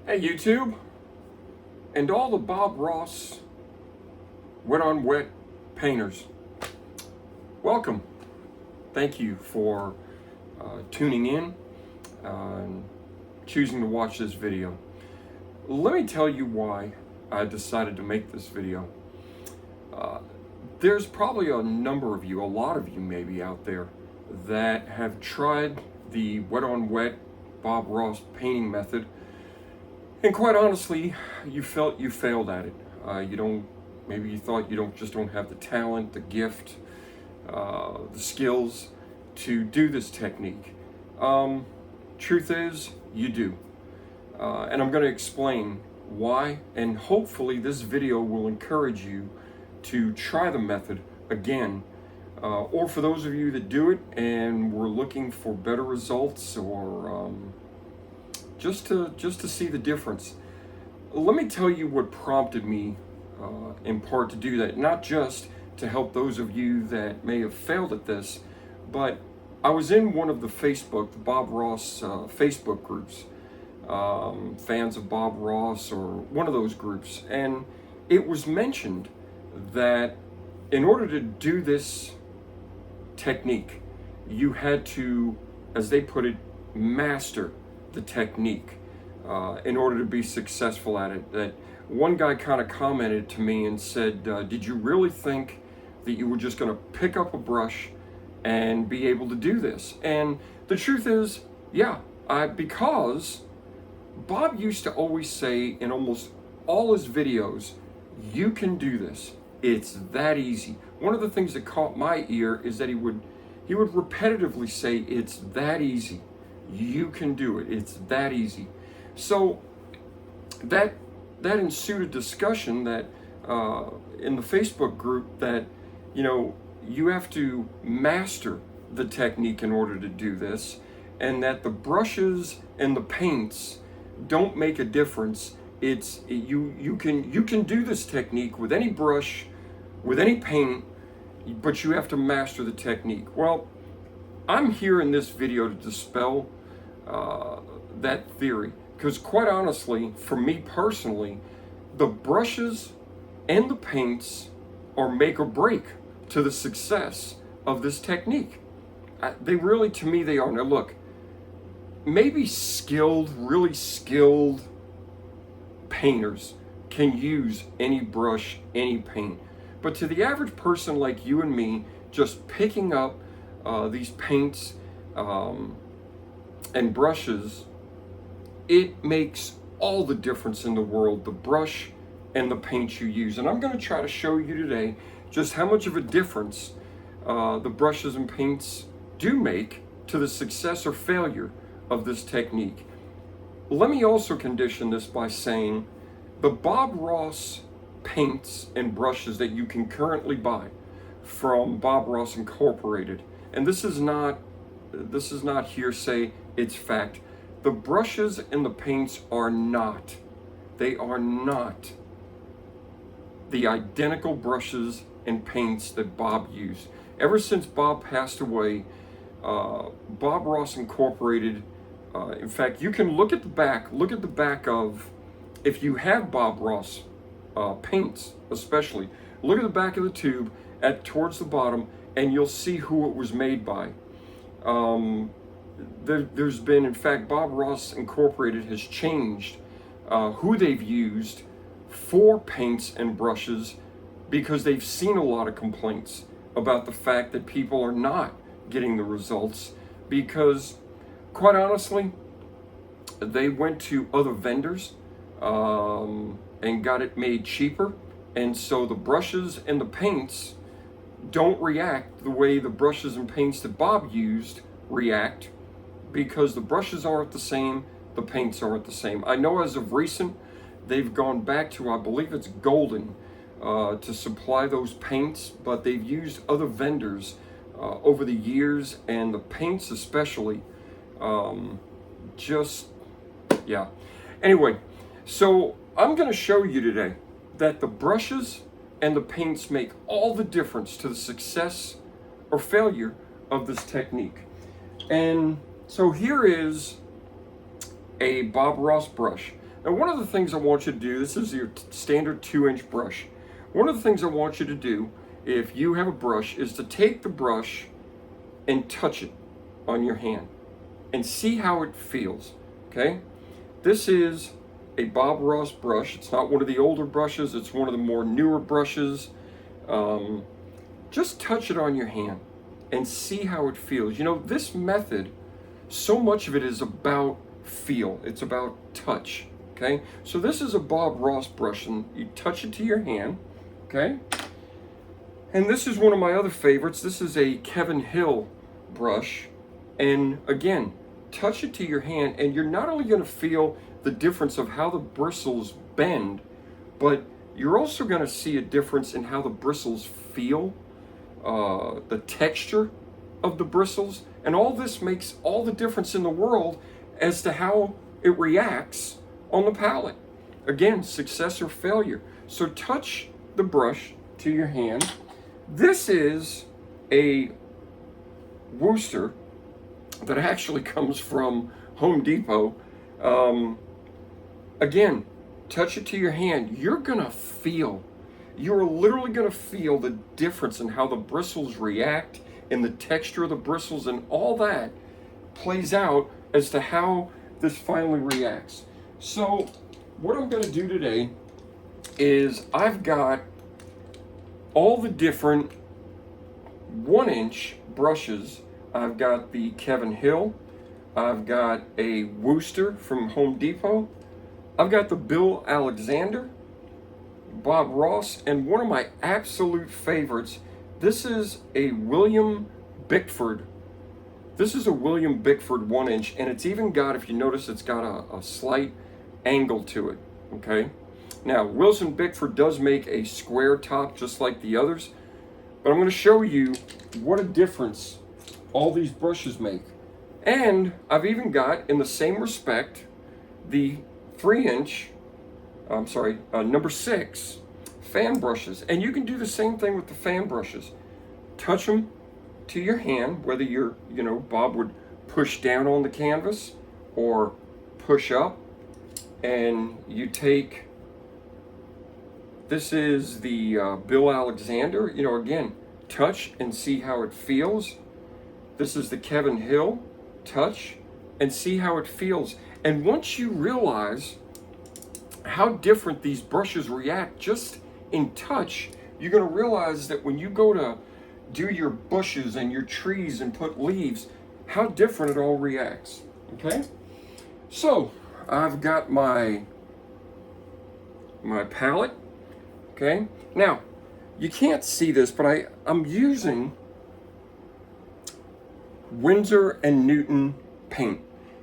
Hey YouTube, and all the Bob Ross Wet on Wet painters, welcome. Thank you for tuning in and choosing to watch this video. Let me tell you why I decided to make this video. There's probably a number of you, a lot of you maybe out there, that have tried the Wet on Wet Bob Ross painting method. And quite honestly, you felt you failed at it. Maybe you thought you don't have the talent, the gift, the skills to do this technique. Truth is, you do. And I'm going to explain why, and hopefully this video will encourage you to try the method again. Or for those of you that do it and were looking for better results, or just to see the difference. Let me tell you what prompted me in part to do that, not just to help those of you that may have failed at this, but I was in one of the Bob Ross Facebook groups, fans of Bob Ross, or one of those groups, and it was mentioned that in order to do this technique, you had to, as they put it, master the technique in order to be successful at it. That one guy kind of commented to me and said, did you really think that you were just going to pick up a brush and be able to do this? And the truth is, yeah, because Bob used to always say in almost all his videos, you can do this. It's that easy. One of the things that caught my ear is that he would repetitively say, it's that easy. You can do it. It's that easy. So that ensued a discussion that in the Facebook group that you have to master the technique in order to do this, and that the brushes and the paints don't make a difference. You can do this technique with any brush, with any paint, but you have to master the technique. Well, I'm here in this video to dispel that theory, because quite honestly, for me personally, the brushes and the paints are make or break to the success of this technique. They really, to me, they are. Now look, maybe really skilled painters can use any brush, any paint, but to the average person like you and me, just picking up these paints and brushes, it makes all the difference in the world, the brush and the paint you use. And I'm going to try to show you today just how much of a difference the brushes and paints do make to the success or failure of this technique. Let me also condition this by saying the Bob Ross paints and brushes that you can currently buy from Bob Ross Incorporated, and this is not hearsay, it's fact. The brushes and the paints are not the identical brushes and paints that Bob used. Ever since Bob passed away, Bob Ross Incorporated, in fact, you can look at the back of, if you have Bob Ross paints especially, look at the back of the tube towards the bottom, and you'll see who it was made by. There's been, in fact, Bob Ross Incorporated has changed who they've used for paints and brushes, because they've seen a lot of complaints about the fact that people are not getting the results, because quite honestly, they went to other vendors and got it made cheaper, and so the brushes and the paints don't react the way the brushes and paints that Bob used react, because the brushes aren't the same, the paints aren't the same. I know as of recent, they've gone back to, I believe it's Golden, to supply those paints, but they've used other vendors over the years, and the paints especially, yeah. Anyway, so I'm going to show you today that the brushes and the paints make all the difference to the success or failure of this technique. And so here is a Bob Ross brush. Now, one of the things I want you to do, this is your standard 2-inch brush. One of the things I want you to do, if you have a brush, is to take the brush and touch it on your hand and see how it feels, okay? This is a Bob Ross brush. It's not one of the older brushes, it's one of the more newer brushes. Just touch it on your hand and see how it feels. You know, this method, so much of it is about feel. It's about touch, okay? So this is a Bob Ross brush, and you touch it to your hand, okay? And this is one of my other favorites. This is a Kevin Hill brush. And again, touch it to your hand, and you're not only gonna feel the difference of how the bristles bend, but you're also gonna see a difference in how the bristles feel, the texture of the bristles, and all this makes all the difference in the world as to how it reacts on the palette. Again, success or failure. So touch the brush to your hand. This is a Wooster that actually comes from Home Depot. Again, touch it to your hand. You're literally gonna feel the difference in how the bristles react and the texture of the bristles, and all that plays out as to how this finally reacts. So what I'm gonna do today is I've got all the different 1-inch brushes. I've got the Kevin Hill, I've got a Wooster from Home Depot, I've got the Bill Alexander, Bob Ross, and one of my absolute favorites, this is a William Bickford. This is a William Bickford 1-inch, and it's even got, if you notice, it's got a slight angle to it, okay? Now, Wilson Bickford does make a square top just like the others, but I'm gonna show you what a difference all these brushes make. And I've even got, in the same respect, the 3-inch, number 6 fan brushes. And you can do the same thing with the fan brushes. Touch them to your hand, whether you're, Bob would push down on the canvas or push up. And you take, this is the Bill Alexander, again, touch and see how it feels. This is the Kevin Hill, touch and see how it feels. And once you realize how different these brushes react just in touch, you're gonna realize that when you go to do your bushes and your trees and put leaves, how different it all reacts, okay? So, I've got my palette, okay? Now, you can't see this, but I'm using Winsor & Newton paint.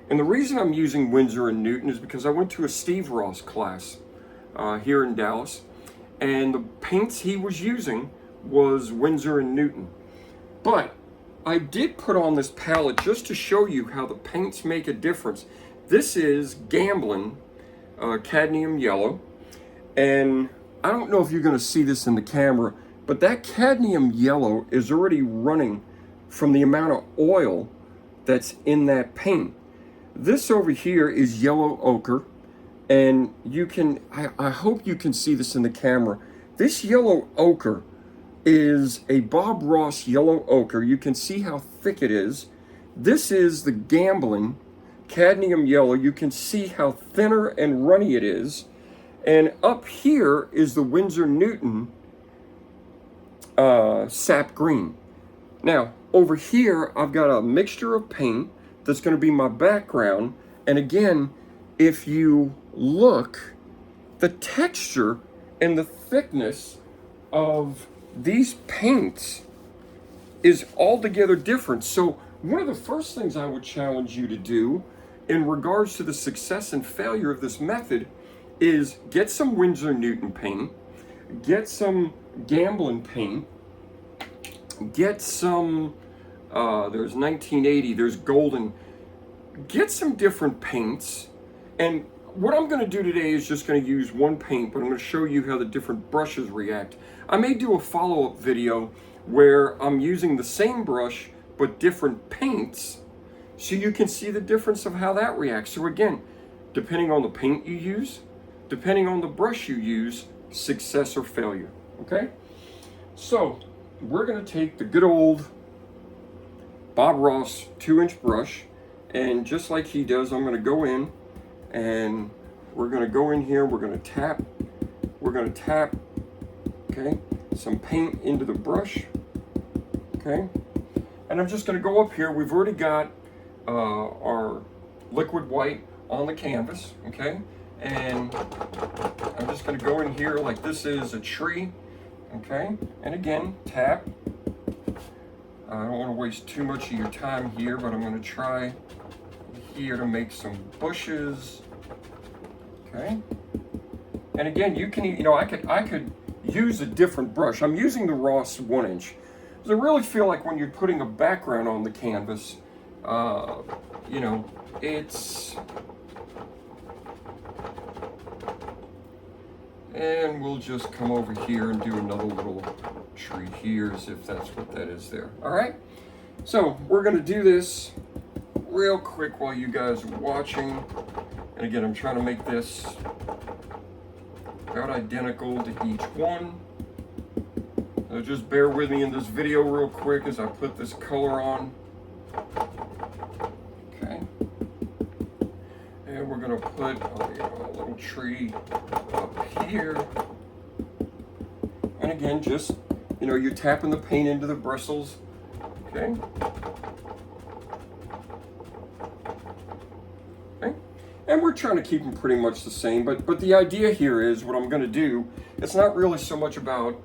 And the reason I'm using Winsor & Newton is because I went to a Steve Ross class here in Dallas, and the paints he was using was Winsor & Newton. But I did put on this palette just to show you how the paints make a difference. This is Gamblin Cadmium Yellow, and I don't know if you're going to see this in the camera, but that cadmium yellow is already running from the amount of oil that's in that paint. This over here is yellow ochre, and you can, I hope you can see this in the camera. This yellow ochre is a Bob Ross yellow ochre. You can see how thick it is. This is the Gamblin Cadmium Yellow. You can see how thinner and runny it is. And up here is the Winsor & Newton Sap Green. Now, over here, I've got a mixture of paint that's going to be my background. And again, if you look, the texture and the thickness of these paints is altogether different. So one of the first things I would challenge you to do in regards to the success and failure of this method is get some Winsor & Newton paint, get some Gamblin paint, get some, there's 1980, there's golden, get some different paints. And what I'm gonna do today is just gonna use one paint, but I'm gonna show you how the different brushes react. I may do a follow-up video where I'm using the same brush, but different paints, so you can see the difference of how that reacts. So again, depending on the paint you use, depending on the brush you use, success or failure, okay? So we're gonna take the good old Bob Ross 2-inch brush, and just like he does, I'm gonna go in and we're gonna go in here, we're gonna tap, okay, some paint into the brush, okay? And I'm just gonna go up here, we've already got our liquid white on the canvas, okay? And I'm just gonna go in here like this is a tree, okay? And again, tap. I don't wanna waste too much of your time here, but I'm gonna try here to make some bushes, okay? And again, you can, you know, I could use a different brush. I'm using the Ross 1-inch. Because I really feel like when you're putting a background on the canvas, you know, it's, and we'll just come over here and do another little tree here as if that's what that is there. All right, so we're gonna do this real quick while you guys are watching. And again, I'm trying to make this about identical to each one. So just bear with me in this video real quick as I put this color on. Okay. And we're gonna put a little tree up here. And again, just, you know, you're tapping the paint into the bristles, okay? Okay. And we're trying to keep them pretty much the same, but the idea here is what I'm gonna do, it's not really so much about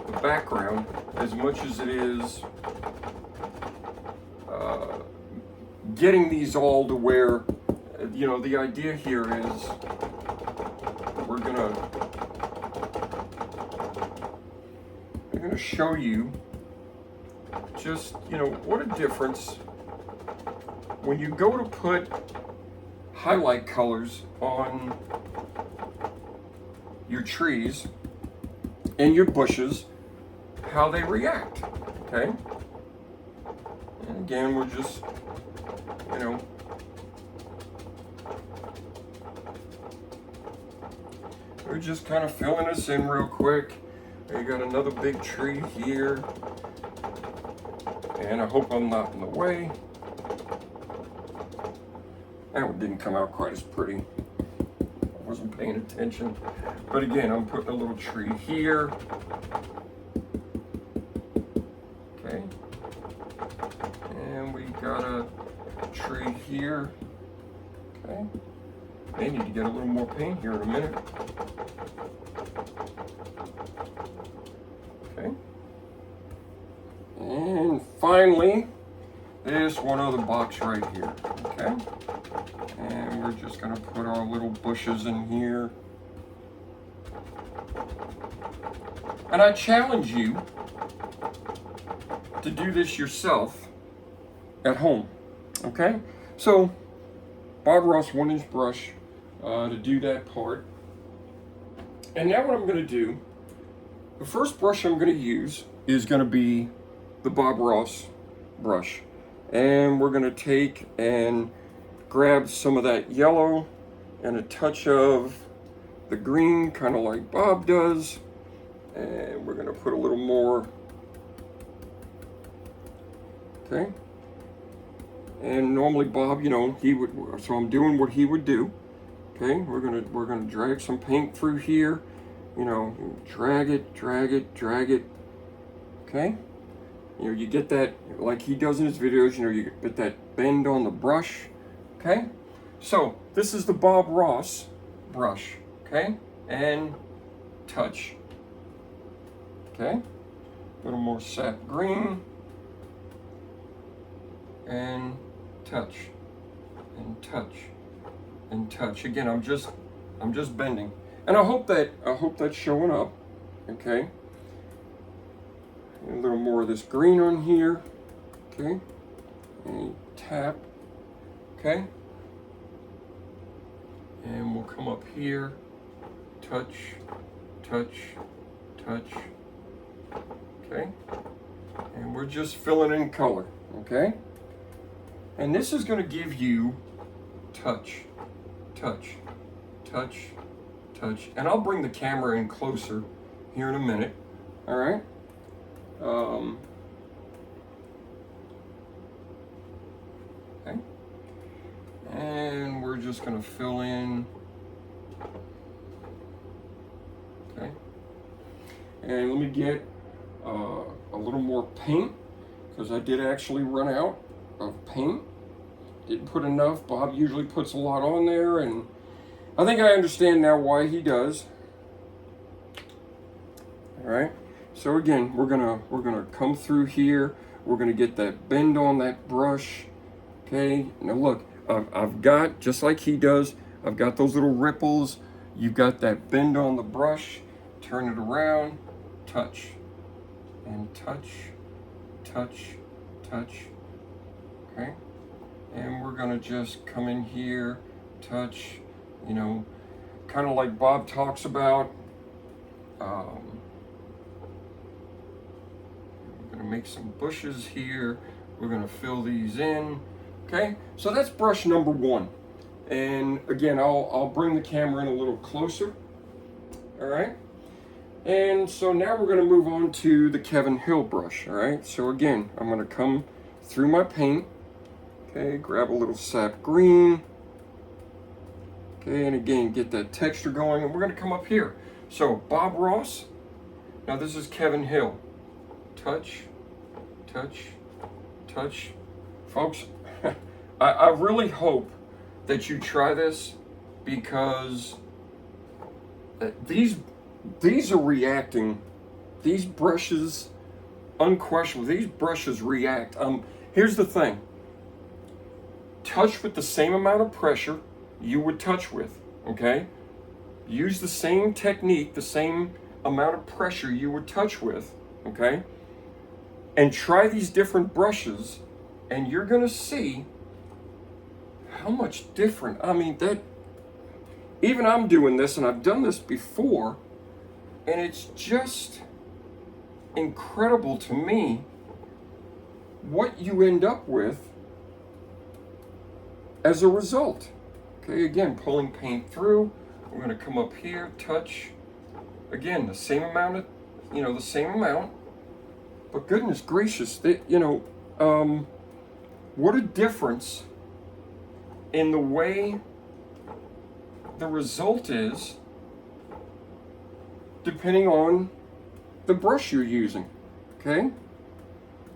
the background as much as it is getting these all to where, you know, the idea here is we're gonna show you just, you know, what a difference when you go to put highlight colors on your trees and your bushes, how they react, okay? And again, we're just, you know, we're just kind of filling this in real quick. We got another big tree here, and I hope I'm not in the way. That one didn't come out quite as pretty. I wasn't paying attention. But again, I'm putting a little tree here. Okay. And we got a tree here. Okay. May need to get a little more paint here in a minute. Okay. And finally, this one other box right here. Okay. And we're just gonna put our little bushes in here. And I challenge you to do this yourself at home, okay? So, Bob Ross 1-inch brush to do that part. And now what I'm gonna do, the first brush I'm gonna use is gonna be the Bob Ross brush. And we're gonna take and grab some of that yellow and a touch of the green, kind of like Bob does. And we're gonna put a little more, okay? And normally Bob, you know, he would, so I'm doing what he would do, okay? We're gonna drag some paint through here, you know, drag it, okay? You know, you get that, like he does in his videos, you know, you get that bend on the brush, okay? So, this is the Bob Ross brush, okay? And touch, okay? A little more sap green, and touch, and touch, and touch. Again, I'm just bending. And I hope that's showing up, okay? A little more of this green on here, okay? And tap, okay? And we'll come up here, touch, touch, touch, okay? And we're just filling in color, okay? And this is gonna give you touch, touch, touch, touch. And I'll bring the camera in closer here in a minute. All right. Okay. And we're just going to fill in. Okay. And let me get a little more paint, because I did actually run out of paint. Didn't put enough. Bob usually puts a lot on there, and I think I understand now why he does. All right. So again, we're gonna come through here. We're gonna get that bend on that brush. Okay. Now look, I've got, just like he does, I've got those little ripples. You've got that bend on the brush. Turn it around, touch, and touch, touch, touch. Okay. And we're gonna just come in here, touch, you know, kind of like Bob talks about. We're gonna make some bushes here. We're gonna fill these in. Okay, so that's brush number one. And again, I'll bring the camera in a little closer. All right. And so now we're gonna move on to the Kevin Hill brush. All right. So again, I'm gonna come through my paint. Okay, grab a little sap green. Okay, and again, get that texture going. And we're gonna come up here. So Bob Ross. Now this is Kevin Hill. Touch, touch, touch. Folks, I really hope that you try this, because these are reacting. These brushes, unquestionably, these brushes react. Here's the thing. Touch with the same amount of pressure you would touch with, okay? Use the same technique, the same amount of pressure you would touch with, okay? And try these different brushes, and you're gonna see how much different. I mean, that, even I'm doing this, and I've done this before, and it's just incredible to me what you end up with as a result. Okay, again, pulling paint through. We're gonna come up here, touch. Again, the same amount of, the same amount. But goodness gracious, what a difference in the way the result is, depending on the brush you're using. Okay?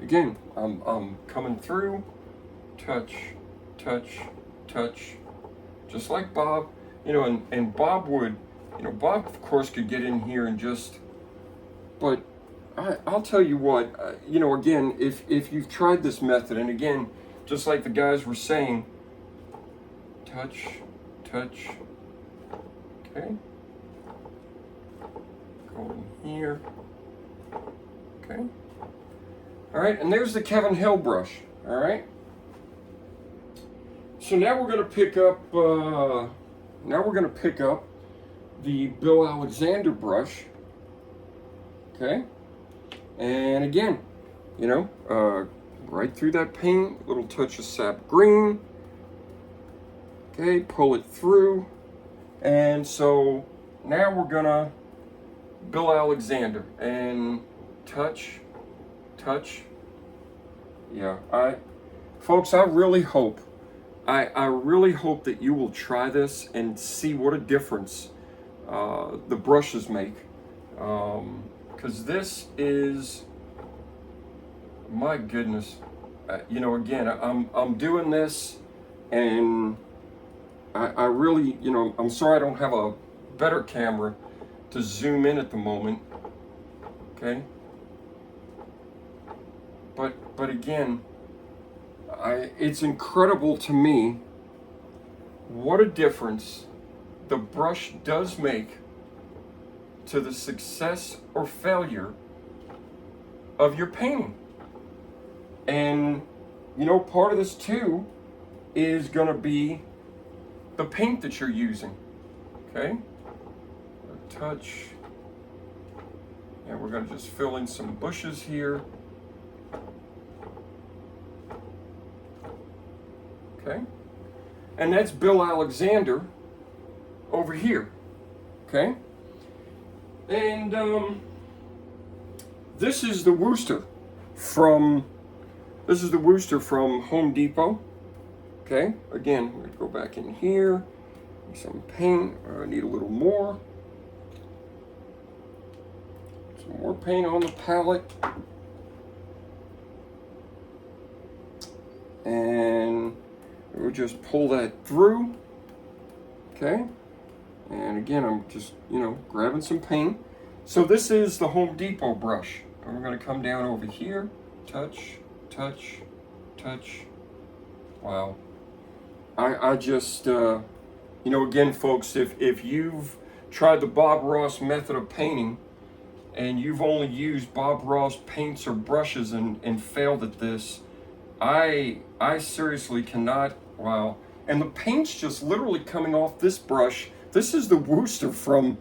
Again, I'm coming through, touch, touch, touch, just like Bob. And Bob would, Bob of course could get in here and just, but I'll tell you what, again, if you've tried this method, and again, just like the guys were saying, touch, touch, okay, go in here, okay, all right, and there's the Kevin Hill brush, all right. So now we're going to pick up, the Bill Alexander brush, okay. And again, right through that paint, little touch of sap green. Okay, pull it through. And so now we're gonna Bill Alexander and touch, touch. Yeah, folks, I really hope that you will try this and see what a difference the brushes make. Because this is, my goodness, again, I'm doing this, and I really, I'm sorry I don't have a better camera to zoom in at the moment, okay? But again, it's incredible to me what a difference the brush does make to the success or failure of your painting. And part of this too is going to be the paint that you're using. Okay, a touch, and we're going to just fill in some bushes here. Okay, and that's Bill Alexander. over here, okay? And this is the Wooster from Home Depot, okay? Again, we're gonna go back in here, some paint. I need a little more. Some more paint on the palette. And we'll just pull that through, okay? And again, I'm just, grabbing some paint. So this is the Home Depot brush. And we're gonna come down over here, touch, touch, touch. Wow. I just, again, folks, if you've tried the Bob Ross method of painting and you've only used Bob Ross paints or brushes and failed at this, I seriously cannot, wow. And the paint's just literally coming off this brush. This is the Wooster from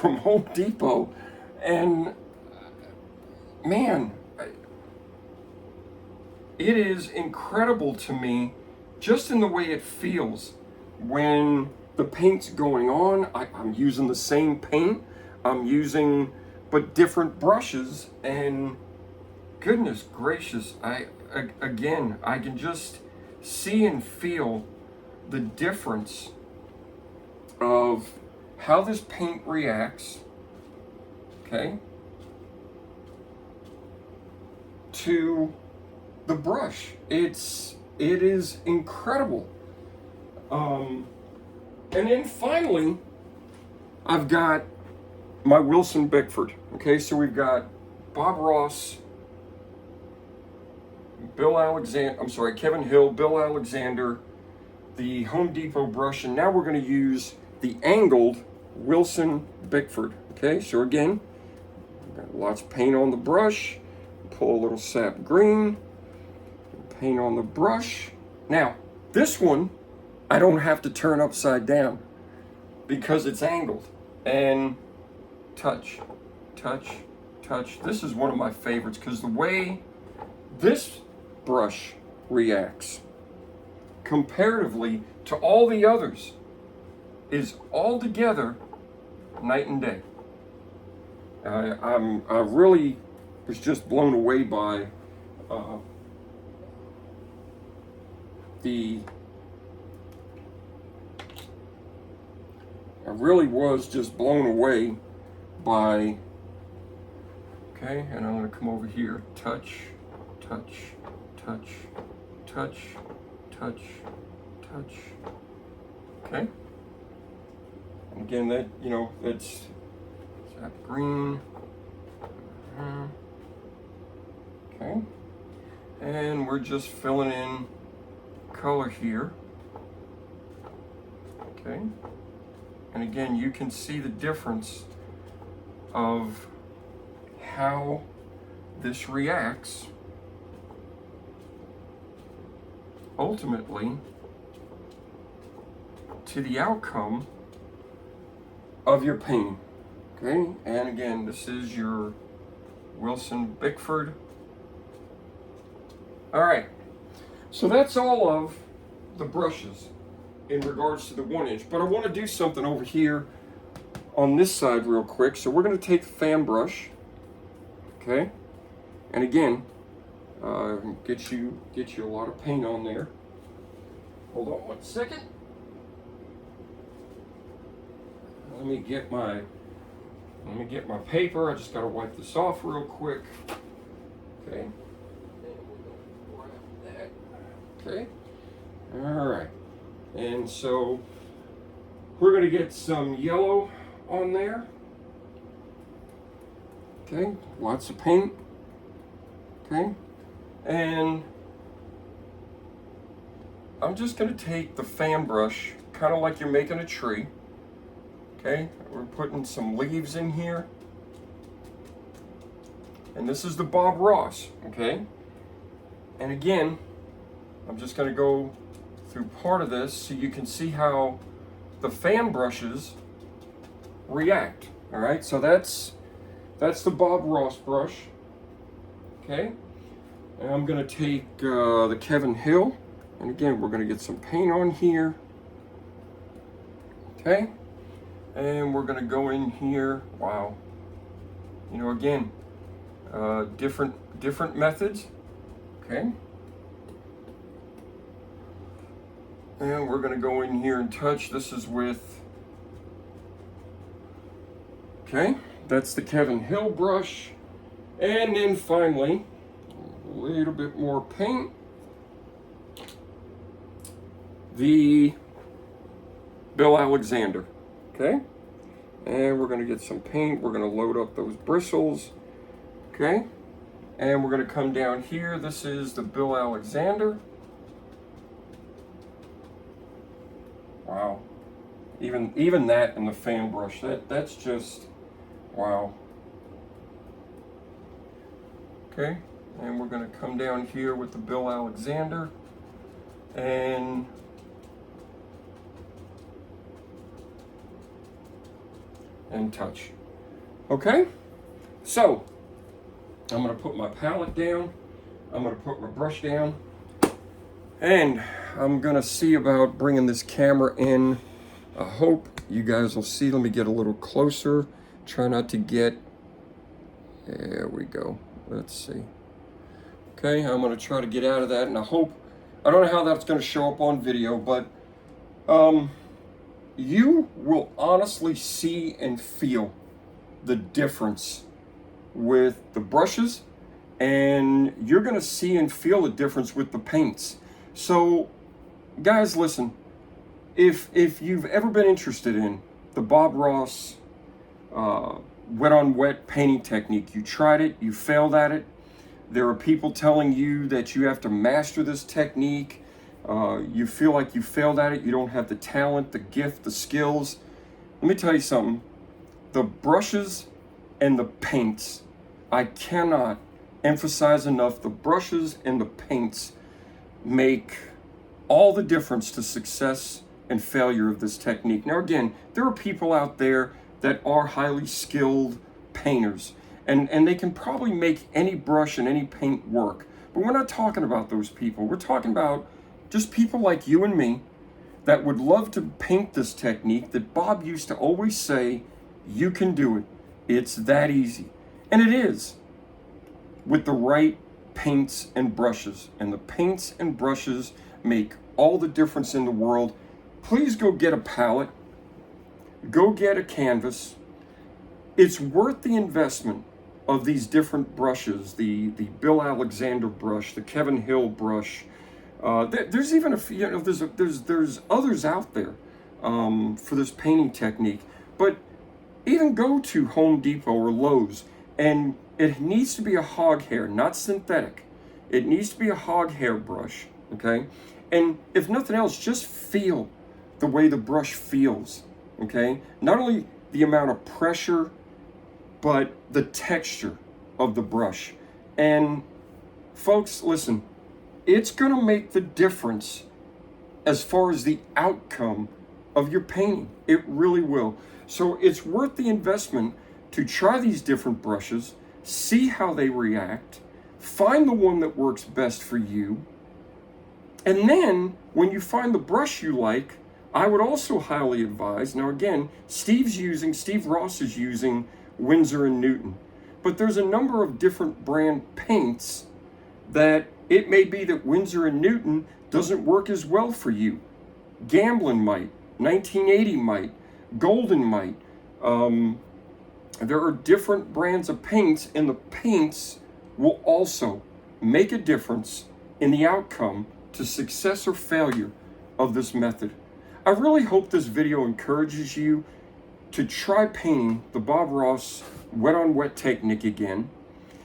Home Depot. And man, it is incredible to me just in the way it feels when the paint's going on. I'm using the same paint, I'm using but different brushes, and goodness gracious, I can just see and feel the difference of how this paint reacts, okay, to the brush. It is incredible. And then finally, I've got my Wilson Bickford. Okay, so we've got Bob Ross, Kevin Hill, Bill Alexander, the Home Depot brush, and now we're going to use the angled Wilson Bickford. Okay, so again, got lots of paint on the brush. Pull a little sap green, paint on the brush. Now, this one, I don't have to turn upside down because it's angled. And touch, touch, touch. This is one of my favorites because the way this brush reacts comparatively to all the others is altogether night and day. I really was just blown away by I really was just blown away by, okay, and I'm going to come over here, touch, touch, touch, touch, touch, touch, okay, and again, that, that's sap green, okay, and we're just filling in color here, okay, and again, you can see the difference of how this reacts ultimately to the outcome of your painting. Okay, and again, this is your Wilson Bickford. All right, so that's all of the brushes in regards to the 1-inch, but I want to do something over here on this side real quick. So we're going to take the fan brush, okay, and again, get you a lot of paint on there. Hold on one second. Let me get my paper. I just got to wipe this off real quick. Okay. Okay. All right. And so we're going to get some yellow on there. Okay. Lots of paint. Okay. And I'm just going to take the fan brush, kind of like you're making a tree. Okay. We're putting some leaves in here. And this is the Bob Ross. Okay. And again, I'm just going to go through part of this so you can see how the fan brushes react. All right, so that's the Bob Ross brush. Okay, and I'm going to take the Kevin Hill, and again, we're going to get some paint on here. Okay, And we're gonna go in here. Wow. You know, again, different methods. Okay. And we're gonna go in here and touch. This is with, okay, that's the Kevin Hill brush. And then finally, a little bit more paint. The Bill Alexander, okay? And we're gonna get some paint. We're gonna load up those bristles, okay? And we're gonna come down here. This is the Bill Alexander. Wow. Even that and the fan brush, that's just, wow. Okay, and we're gonna come down here with the Bill Alexander and touch. Okay, so I'm gonna put my palette down, I'm gonna put my brush down, and I'm gonna see about bringing this camera in. I hope you guys will see. Let me get a little closer. Try not to get, there we go. Let's see. Okay, I'm gonna try to get out of that, and I hope, I don't know how that's gonna show up on video, but you will honestly see and feel the difference with the brushes, and you're gonna see and feel the difference with the paints. So guys, listen, if you've ever been interested in the Bob Ross wet on wet painting technique, you tried it, you failed at it, there are people telling you that you have to master this technique, you feel like you failed at it, you don't have the talent, the gift, the skills. Let me tell you something. The brushes and the paints, I cannot emphasize enough, the brushes and the paints make all the difference to success and failure of this technique. Now again, there are people out there that are highly skilled painters, and they can probably make any brush and any paint work. But we're not talking about those people. We're talking about just people like you and me that would love to paint this technique that Bob used to always say, you can do it. It's that easy. And it is, with the right paints and brushes. And the paints and brushes make all the difference in the world. Please go get a palette. Go get a canvas. It's worth the investment of these different brushes, the Bill Alexander brush, the Kevin Hill brush. There's even a few, you know, there's others out there for this painting technique. But even go to Home Depot or Lowe's, and it needs to be a hog hair, not synthetic. It needs to be a hog hair brush, okay? And if nothing else, just feel the way the brush feels, okay? Not only the amount of pressure, but the texture of the brush. And folks, listen, it's gonna make the difference as far as the outcome of your painting. It really will. So it's worth the investment to try these different brushes, see how they react, find the one that works best for you, and then when you find the brush you like, I would also highly advise, now again, Steve Ross is using Winsor & Newton, but there's a number of different brand paints that it may be that Winsor & Newton doesn't work as well for you. Gamblin might, 1980 might, Golden might. There are different brands of paints, and the paints will also make a difference in the outcome to success or failure of this method. I really hope this video encourages you to try painting the Bob Ross wet on wet technique again,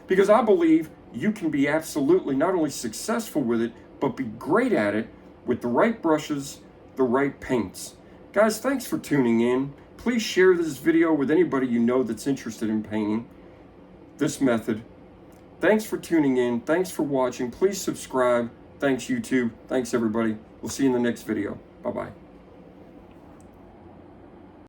because I believe you can be absolutely not only successful with it, but be great at it with the right brushes, the right paints. Guys, thanks for tuning in. Please share this video with anybody you know that's interested in painting this method. Thanks for tuning in. Thanks for watching. Please subscribe. Thanks, YouTube. Thanks, everybody. We'll see you in the next video. Bye-bye.